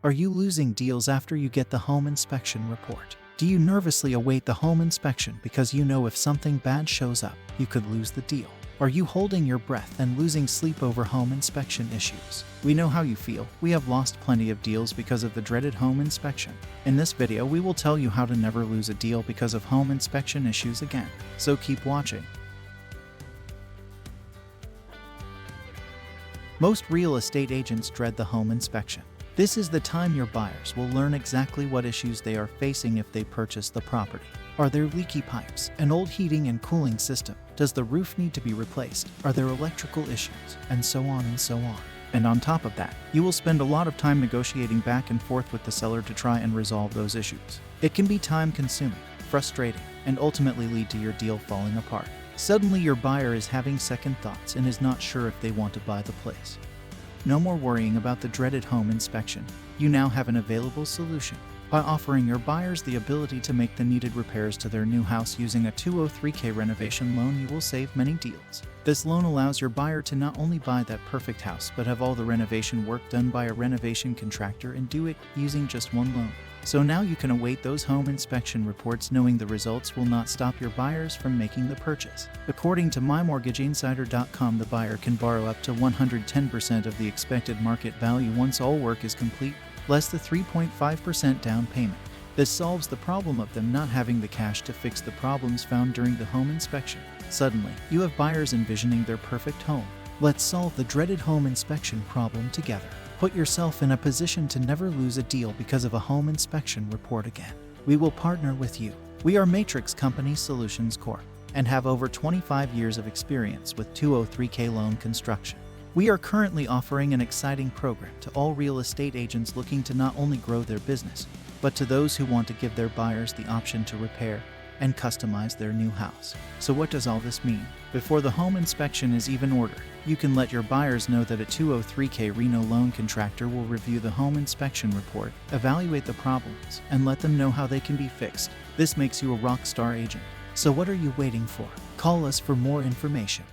Are you losing deals after you get the home inspection report? Do you nervously await the home inspection because you know if something bad shows up, you could lose the deal? Are you holding your breath and losing sleep over home inspection issues? We know how you feel. We have lost plenty of deals because of the dreaded home inspection. In this video, we will tell you how to never lose a deal because of home inspection issues again. So keep watching. Most real estate agents dread the home inspection. This is the time your buyers will learn exactly what issues they are facing if they purchase the property. Are there leaky pipes, an old heating and cooling system? Does the roof need to be replaced? Are there electrical issues? And so on and so on. And on top of that, you will spend a lot of time negotiating back and forth with the seller to try and resolve those issues. It can be time-consuming, frustrating, and ultimately lead to your deal falling apart. Suddenly your buyer is having second thoughts and is not sure if they want to buy the place. No more worrying about the dreaded home inspection. You now have an available solution. By offering your buyers the ability to make the needed repairs to their new house using a 203k renovation loan, you will save many deals. This loan allows your buyer to not only buy that perfect house but have all the renovation work done by a renovation contractor and do it using just one loan. So now you can await those home inspection reports knowing the results will not stop your buyers from making the purchase. According to MyMortgageInsider.com, the buyer can borrow up to 110% of the expected market value once all work is complete, less the 3.5% down payment. This solves the problem of them not having the cash to fix the problems found during the home inspection. Suddenly, you have buyers envisioning their perfect home. Let's solve the dreaded home inspection problem together. Put yourself in a position to never lose a deal because of a home inspection report again. We will partner with you. We are Matrix Company Solutions Corp. and have over 25 years of experience with 203k loan construction. We are currently offering an exciting program to all real estate agents looking to not only grow their business, but to those who want to give their buyers the option to repair and customize their new house. So what does all this mean? Before the home inspection is even ordered, you can let your buyers know that a 203k Reno loan contractor will review the home inspection report, evaluate the problems, and let them know how they can be fixed. This makes you a rock star agent. So what are you waiting for? Call us for more information.